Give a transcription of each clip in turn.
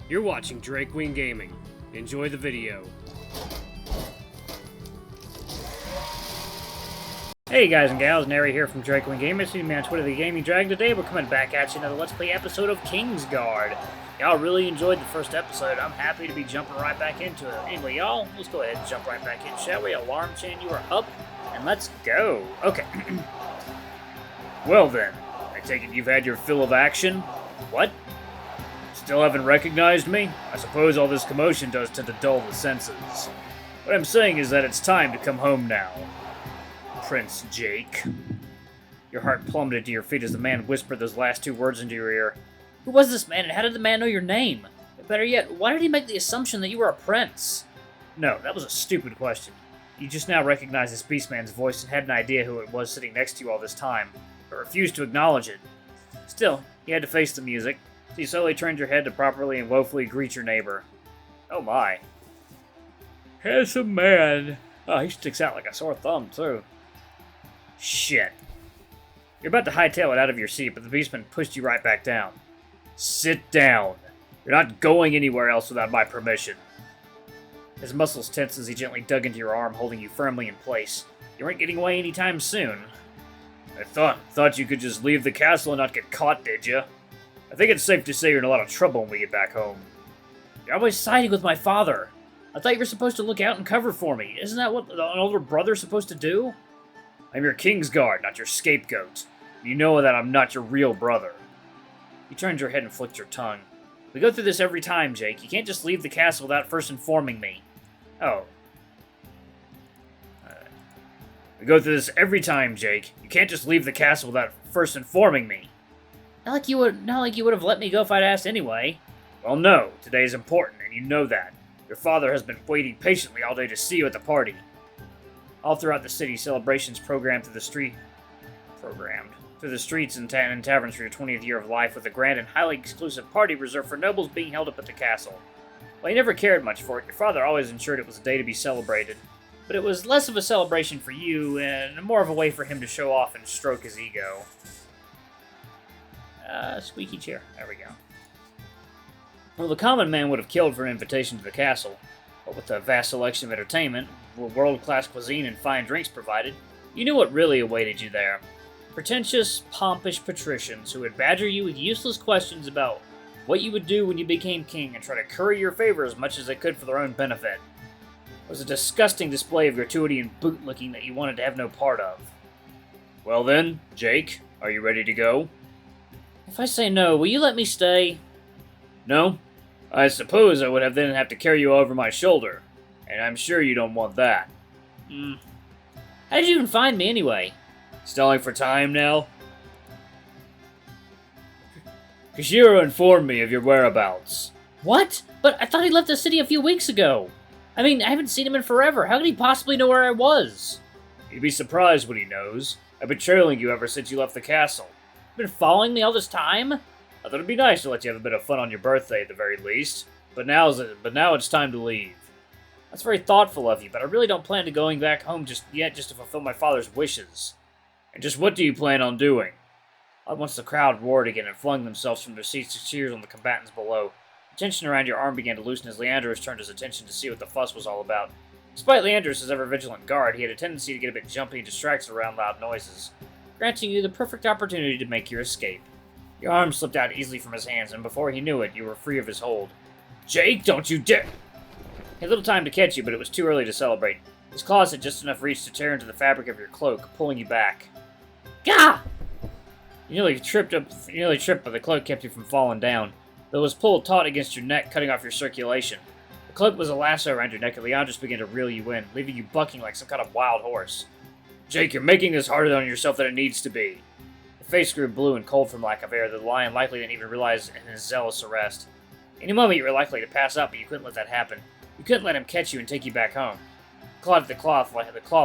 You're watching Drake Wing Gaming. Enjoy the video. Hey guys and gals, Nary here from Drake Wing Gaming. See me on Twitter, the Gaming Dragon. Today we're coming back at you another Let's Play episode of Kingsguard. Y'all really enjoyed the first episode. I'm happy to be jumping right back into it. Anyway, y'all, let's go ahead and jump right back in, shall we? Alarm chain, you are up, and let's go. Okay. Well then, I take it you've had your fill of action? What? Still haven't recognized me? I suppose all this commotion does tend to dull the senses. What I'm saying is that it's time to come home now. Prince Jake. Your heart plummeted to your feet as the man whispered those last two words into your ear. Who was this man, and how did the man know your name? Better yet, why did he make the assumption that you were a prince? No, that was a stupid question. You just now recognized this beastman's voice and had an idea who it was sitting next to you all this time, but refused to acknowledge it. Still, you had to face the music, so you slowly turned your head to properly and woefully greet your neighbor. Oh my. Handsome man. Oh, he sticks out like a sore thumb, too. Shit. You're about to hightail it out of your seat, but the beastman pushed you right back down. Sit down. You're not going anywhere else without my permission. His muscles tensed as he gently dug into your arm, holding you firmly in place. You weren't getting away anytime soon. I thought you could just leave the castle and not get caught, did you? I think it's safe to say you're in a lot of trouble when we get back home. You're always siding with my father. I thought you were supposed to look out and cover for me. Isn't that what an older brother's supposed to do? I'm your Kingsguard, not your scapegoat. You know that I'm not your real brother. You turned your head and flicked your tongue. We go through this every time, Jake. You can't just leave the castle without first informing me. Oh. We go through this every time, Jake. You can't just leave the castle without first informing me. Not like you would have let me go if I'd asked anyway. Well, no. Today is important, and you know that. Your father has been waiting patiently all day to see you at the party. All throughout the city, celebrations programmed through the streets and taverns for your 20th year of life, with a grand and highly exclusive party reserved for nobles being held up at the castle. While you never cared much for it, your father always ensured it was a day to be celebrated. But it was less of a celebration for you, and more of a way for him to show off and stroke his ego. Squeaky chair. There we go. Well, the common man would have killed for an invitation to the castle, but with a vast selection of entertainment, world-class cuisine, and fine drinks provided, you knew what really awaited you there. Pretentious, pompish patricians who would badger you with useless questions about what you would do when you became king and try to curry your favor as much as they could for their own benefit. It was a disgusting display of gratuity and bootlicking that you wanted to have no part of. Well then, Jake, are you ready to go? If I say no, will you let me stay? No? I suppose I would then have to carry you over my shoulder, and I'm sure you don't want that. How did you even find me anyway? Stalling for time now? Kashiro informed me of your whereabouts. What? But I thought he left the city a few weeks ago. I mean, I haven't seen him in forever. How could he possibly know where I was? You'd be surprised what he knows. I've been trailing you ever since you left the castle. You've been following me all this time? I thought it'd be nice to let you have a bit of fun on your birthday at the very least. But now it's time to leave. That's very thoughtful of you, but I really don't plan to going back home just yet just to fulfill my father's wishes. And just what do you plan on doing? Once the crowd roared again and flung themselves from their seats to cheers on the combatants below. The tension around your arm began to loosen as Leandros turned his attention to see what the fuss was all about. Despite Leandros' ever-vigilant guard, he had a tendency to get a bit jumpy and distracted around loud noises, granting you the perfect opportunity to make your escape. Your arm slipped out easily from his hands, and before he knew it, you were free of his hold. Jake, don't you dare! He had little time to catch you, but it was too early to celebrate. His claws had just enough reach to tear into the fabric of your cloak, pulling you back. Gah! You nearly tripped, but the cloak kept you from falling down, though it was pulled taut against your neck, cutting off your circulation. The cloak was a lasso around your neck, and Leandros began to reel you in, leaving you bucking like some kind of wild horse. Jake, you're making this harder on yourself than it needs to be. Your face grew blue and cold from lack of air, the lion likely didn't even realize in his zealous arrest. Any moment you were likely to pass out, but you couldn't let that happen. You couldn't let him catch you and take you back home. You clawed at the cloth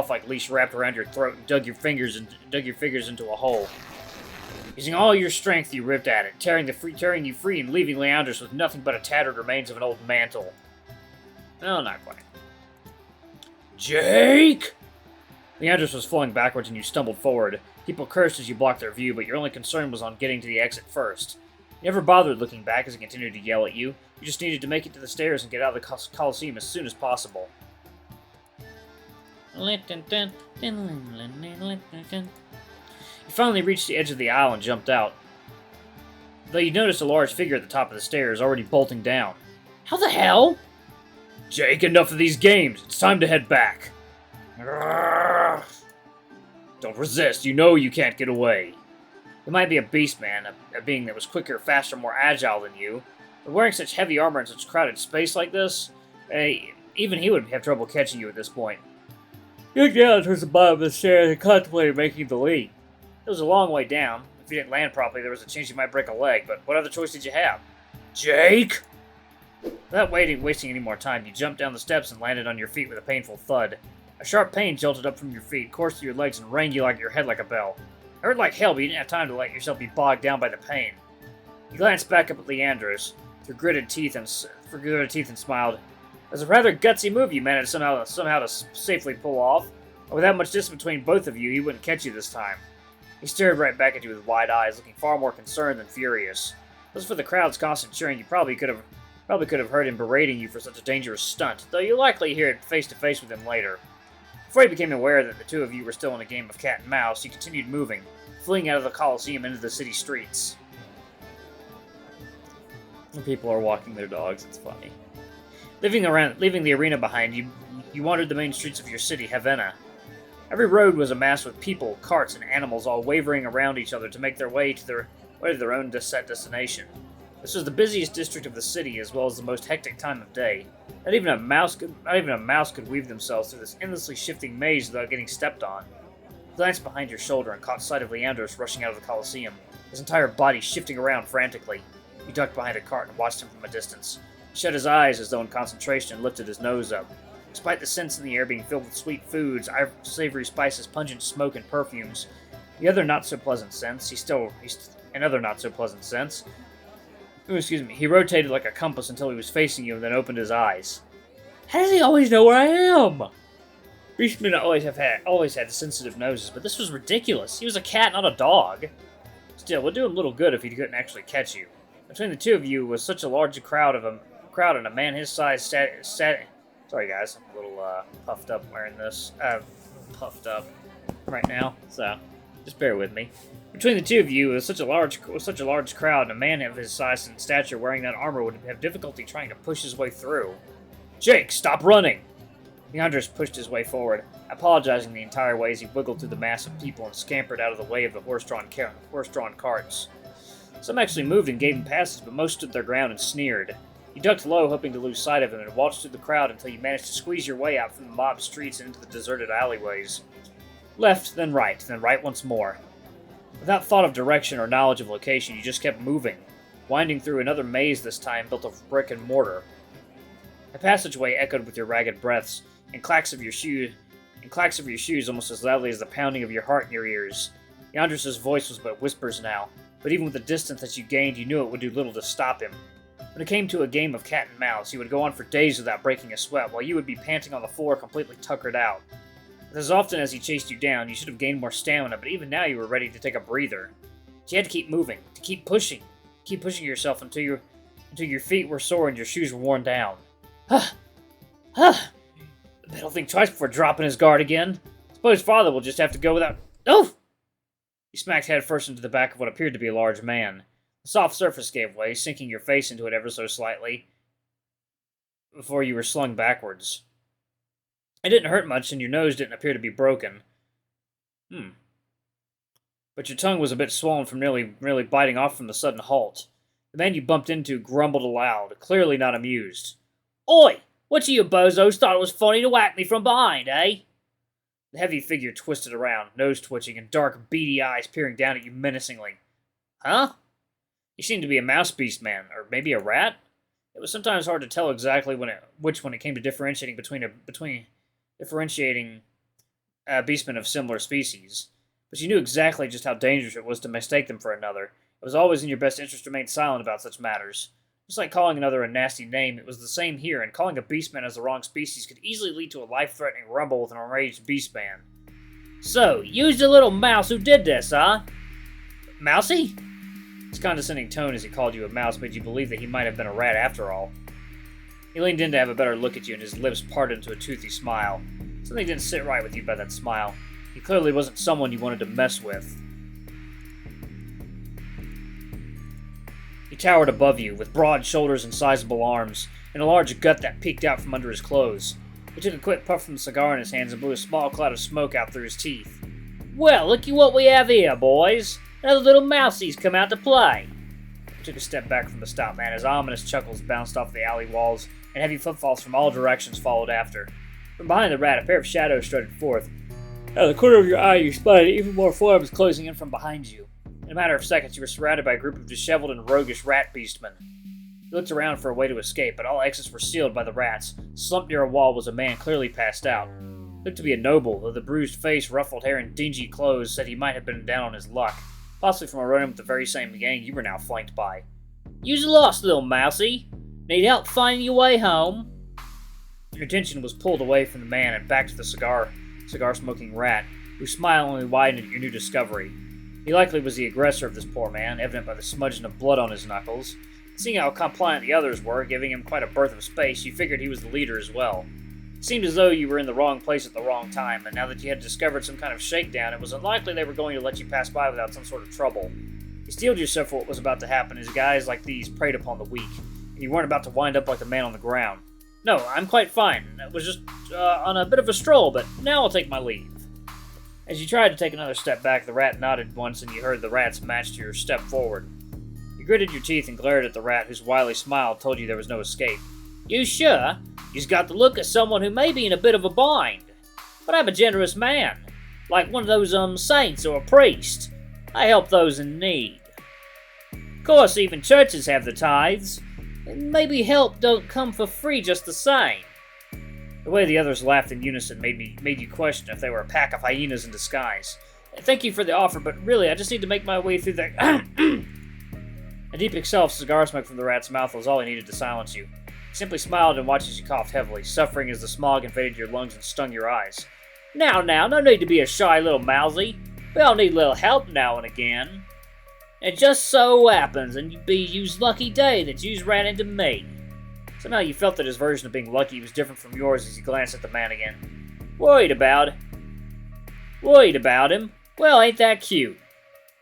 like leash wrapped around your throat and dug your fingers into a hole. Using all your strength, you ripped at it, tearing you free and leaving Leandros with nothing but a tattered remains of an old mantle. No, not quite. Jake! Leandros was falling backwards and you stumbled forward. People cursed as you blocked their view, but your only concern was on getting to the exit first. You never bothered looking back as he continued to yell at you. You just needed to make it to the stairs and get out of the Coliseum as soon as possible. You finally reached the edge of the aisle and jumped out. Though you noticed a large figure at the top of the stairs, already bolting down. How the hell? Jake, enough of these games. It's time to head back. Don't resist. You know you can't get away. It might be a beast man, a being that was quicker, faster, more agile than you. But wearing such heavy armor in such crowded space like this, even he would have trouble catching you at this point. You looked down towards the bottom of the stairs and contemplated making the leap. It was a long way down. If you didn't land properly, there was a chance you might break a leg, but what other choice did you have? Jake! Without wasting any more time, you jumped down the steps and landed on your feet with a painful thud. A sharp pain jolted up from your feet, coursed through your legs, and rang your head like a bell. It hurt like hell, but you didn't have time to let yourself be bogged down by the pain. You glanced back up at Leandros, through gritted teeth, and smiled. It was a rather gutsy move you managed somehow to safely pull off, and with that much distance between both of you, he wouldn't catch you this time. He stared right back at you with wide eyes, looking far more concerned than furious. As for the crowd's constant cheering, you probably could have heard him berating you for such a dangerous stunt, though you'll likely hear it face to face with him later. Before he became aware that the two of you were still in a game of cat and mouse, you continued moving, fleeing out of the Coliseum into the city streets. People are walking their dogs, it's funny. Leaving the arena behind you, you wandered the main streets of your city, Havana. Every road was amassed with people, carts, and animals all wavering around each other to make their way to their own set destination. This was the busiest district of the city, as well as the most hectic time of day. Not even a mouse could weave themselves through this endlessly shifting maze without getting stepped on. You glanced behind your shoulder and caught sight of Leandros rushing out of the Coliseum, his entire body shifting around frantically. You ducked behind a cart and watched him from a distance. He shut his eyes as though in concentration and lifted his nose up. Despite the scents in the air being filled with sweet foods, savory spices, pungent smoke, and perfumes, he rotated like a compass until he was facing you and then opened his eyes. How does he always know where I am? Beastmen always had sensitive noses, but this was ridiculous. He was a cat, not a dog. Still, it would do him little good if he couldn't actually catch you. Between the two of you was such a large crowd and a man his size Sorry guys, I'm a little puffed up wearing this. Puffed up right now, so just bear with me. Between the two of you was such a large crowd, and a man of his size and stature wearing that armor would have difficulty trying to push his way through. Jake, stop running! Leandros pushed his way forward, apologizing the entire way as he wiggled through the mass of people and scampered out of the way of the horse-drawn carts. Some actually moved and gave him passes, but most stood their ground and sneered. You ducked low, hoping to lose sight of him, and walked through the crowd until you managed to squeeze your way out from the mob streets and into the deserted alleyways. Left, then right once more. Without thought of direction or knowledge of location, you just kept moving, winding through another maze this time built of brick and mortar. The passageway echoed with your ragged breaths, and clacks of your shoes almost as loudly as the pounding of your heart in your ears. Leandros' voice was but whispers now, but even with the distance that you gained, you knew it would do little to stop him. When it came to a game of cat and mouse, he would go on for days without breaking a sweat, while you would be panting on the floor completely tuckered out. As often as he chased you down, you should have gained more stamina, but even now you were ready to take a breather. You had to keep moving, to keep pushing yourself until your feet were sore and your shoes were worn down. The bat'll think twice before dropping his guard again. Suppose father will just have to go without... Oh! You smacked head first into the back of what appeared to be a large man. The soft surface gave way, sinking your face into it ever so slightly, before you were slung backwards. It didn't hurt much, and your nose didn't appear to be broken. But your tongue was a bit swollen from nearly biting off from the sudden halt. The man you bumped into grumbled aloud, clearly not amused. Oi! Which of you bozos thought it was funny to whack me from behind, eh? The heavy figure twisted around, nose twitching, and dark, beady eyes peering down at you menacingly. Huh? You seemed to be a mouse beast man, or maybe a rat? It was sometimes hard to tell exactly which when it came to differentiating beastmen of similar species. But you knew exactly just how dangerous it was to mistake them for another. It was always in your best interest to remain silent about such matters. Just like calling another a nasty name, it was the same here, and calling a beastman as the wrong species could easily lead to a life-threatening rumble with an enraged beastman. So, you's the little mouse who did this, huh? Mousy? His condescending tone as he called you a mouse made you believe that he might have been a rat after all. He leaned in to have a better look at you, and his lips parted into a toothy smile. Something didn't sit right with you by that smile. He clearly wasn't someone you wanted to mess with. He towered above you, with broad shoulders and sizable arms, and a large gut that peeked out from under his clothes. He took a quick puff from the cigar in his hands and blew a small cloud of smoke out through his teeth. "Well, looky what we have here, boys. Another little mousie's come out to play." He took a step back from the stout man as ominous chuckles bounced off the alley walls, and heavy footfalls from all directions followed after. From behind the rat, a pair of shadows strutted forth. Out of the corner of your eye, you spotted even more forms closing in from behind you. In a matter of seconds, you were surrounded by a group of disheveled and roguish rat beastmen. You looked around for a way to escape, but all exits were sealed by the rats. Slumped near a wall was a man clearly passed out. Looked to be a noble, though the bruised face, ruffled hair, and dingy clothes said he might have been down on his luck, possibly from a run-in with the very same gang you were now flanked by. "You's lost, little mousie. Need help finding your way home?" Your attention was pulled away from the man and back to the cigar-smoking rat, whose smile only widened at your new discovery. He likely was the aggressor of this poor man, evident by the smudging of blood on his knuckles. Seeing how compliant the others were, giving him quite a berth of space, you figured he was the leader as well. It seemed as though you were in the wrong place at the wrong time, and now that you had discovered some kind of shakedown, it was unlikely they were going to let you pass by without some sort of trouble. You steeled yourself for what was about to happen, as guys like these preyed upon the weak, and you weren't about to wind up like the man on the ground. "No, I'm quite fine. I was just on a bit of a stroll, but now I'll take my leave." As you tried to take another step back, the rat nodded once, and you heard the rat's match to your step forward. You gritted your teeth and glared at the rat, whose wily smile told you there was no escape. "You sure? You've got the look of someone who may be in a bit of a bind. But I'm a generous man, like one of those saints or a priest. I help those in need. Of course, even churches have the tithes, and maybe help don't come for free just the same." The way the others laughed in unison made you question if they were a pack of hyenas in disguise. "Thank you for the offer, but really, I just need to make my way through the..." A deep exhale of cigar smoke from the rat's mouth was all he needed to silence you. He simply smiled and watched as you coughed heavily, suffering as the smog invaded your lungs and stung your eyes. Now, no need to be a shy little mousy. We all need a little help now and again. It just so happens, and be you's lucky day that you's ran into me." Somehow you felt that his version of being lucky was different from yours as you glanced at the man again. Worried about him? Well, ain't that cute?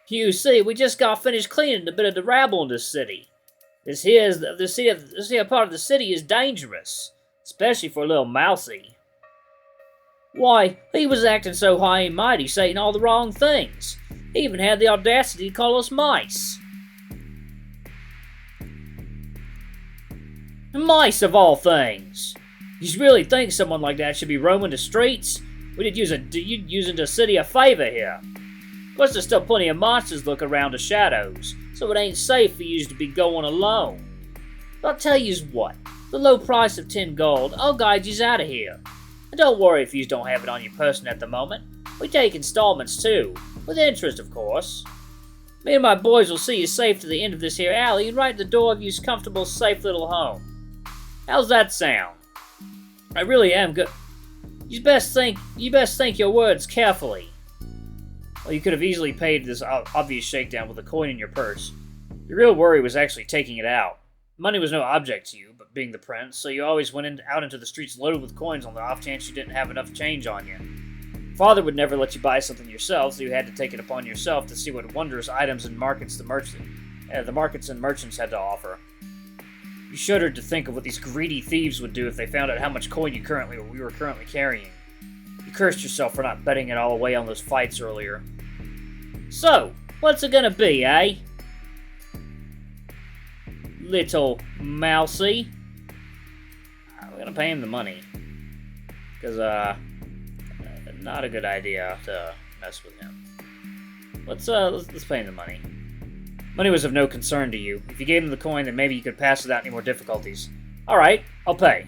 You see, we just got finished cleaning a bit of the rabble in this city. This here part of the city is dangerous, especially for a little mousy. Why, he was acting so high and mighty, saying all the wrong things. He even had the audacity to call us mice. Mice, of all things! You really think someone like that should be roaming the streets? You'd using the city a favor here. Of course, there's still plenty of monsters looking around the shadows, so it ain't safe for yous to be going alone. But I'll tell yous what, the low price of 10 gold, I'll guide yous out of here. And don't worry if yous don't have it on your person at the moment. We take installments too, with interest, of course. Me and my boys will see you safe to the end of this here alley and right at the door of yous comfortable, safe little home. How's that sound? I really am good. You best think your words carefully. Well, you could have easily paid this obvious shakedown with a coin in your purse. Your real worry was actually taking it out. Money was no object to you, but being the prince, so you always went out into the streets loaded with coins on the off chance you didn't have enough change on you. Father would never let you buy something yourself, so you had to take it upon yourself to see what wondrous items and markets the markets and merchants had to offer. You shuddered to think of what these greedy thieves would do if they found out how much coin you were currently carrying. You cursed yourself for not betting it all away on those fights earlier. So, what's it gonna be, eh? Little mousy? We're gonna pay him the money. Because, not a good idea to mess with him. Let's pay him the money. Money was of no concern to you. If you gave him the coin, then maybe you could pass without any more difficulties. Alright, I'll pay.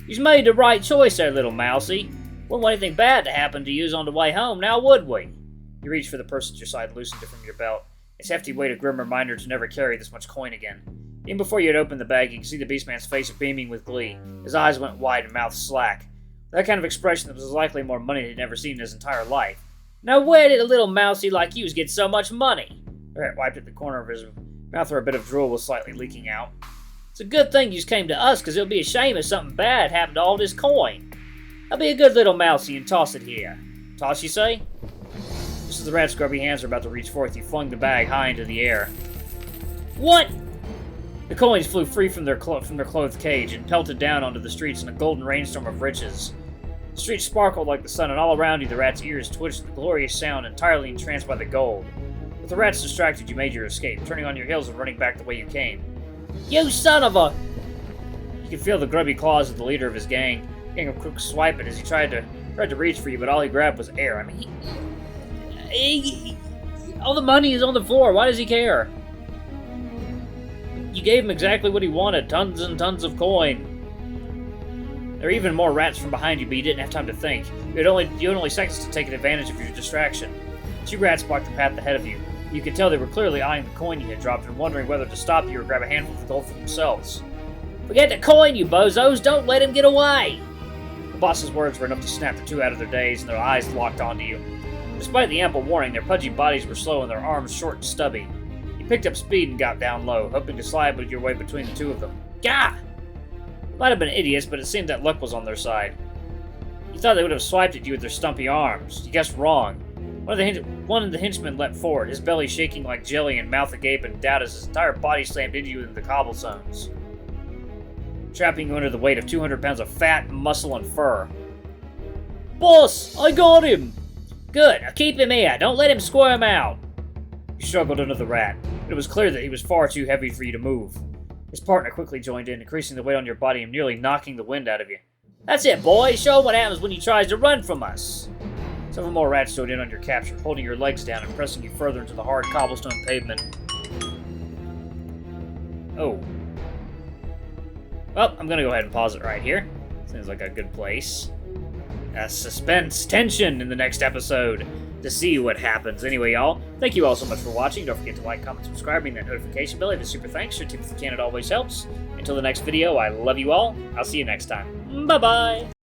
You've made the right choice there, little mousy. Wouldn't want anything bad to happen to you on the way home, now would we? You reached for the purse at your side, loosened it from your belt. Its hefty weight a grim reminder to never carry this much coin again. Even before you had opened the bag, you could see the beastman's face beaming with glee. His eyes went wide and mouth slack. That kind of expression that was likely more money than he'd ever seen in his entire life. Now where did a little mousy like you get so much money? The rat wiped at the corner of his mouth where a bit of drool was slightly leaking out. It's a good thing you just came to us, because it would be a shame if something bad happened to all this coin. I'll be a good little mousey and toss it here. Toss, you say? Just as the rat's grubby hands were about to reach forth, you flung the bag high into the air. What? The coins flew free from their clothed cage and pelted down onto the streets in a golden rainstorm of riches. The streets sparkled like the sun, and all around you the rat's ears twitched with the glorious sound, entirely entranced by the gold. With the rats distracted, you made your escape, turning on your heels and running back the way you came. You son of a... You could feel the grubby claws of the leader of his gang, getting a quick swipe at as he tried to reach for you, but all he grabbed was air. I mean, all the money is on the floor. Why does he care? You gave him exactly what he wanted, tons and tons of coin. There were even more rats from behind you, but you didn't have time to think. You had only seconds to take advantage of your distraction. 2 rats blocked the path ahead of you. You could tell they were clearly eyeing the coin you had dropped and wondering whether to stop you or grab a handful of gold for themselves. Forget the coin, you bozos! Don't let him get away! The boss's words were enough to snap the 2 out of their daze, and their eyes locked onto you. Despite the ample warning, their pudgy bodies were slow and their arms short and stubby. You picked up speed and got down low, hoping to slide your way between the 2 of them. Gah! Might have been idiots, but it seemed that luck was on their side. You thought they would have swiped at you with their stumpy arms. You guessed wrong. One of the henchmen leapt forward, his belly shaking like jelly and mouth agape in doubt as his entire body slammed into you in the cobblestones, trapping you under the weight of 200 pounds of fat, muscle, and fur. Boss! I got him! Good, now keep him here. Don't let him squirm out. You struggled under the rat, but it was clear that he was far too heavy for you to move. His partner quickly joined in, increasing the weight on your body and nearly knocking the wind out of you. That's it, boy. Show him what happens when he tries to run from us. Several more rats joined in on your capture, holding your legs down and pressing you further into the hard cobblestone pavement. Oh. Well, I'm gonna go ahead and pause it right here. Seems like a good place. Suspense, tension in the next episode to see what happens. Anyway, y'all, thank you all so much for watching. Don't forget to like, comment, subscribe, ring that notification bell. Hit the super thanks. Your tip if you can, it always helps. Until the next video, I love you all. I'll see you next time. Bye-bye.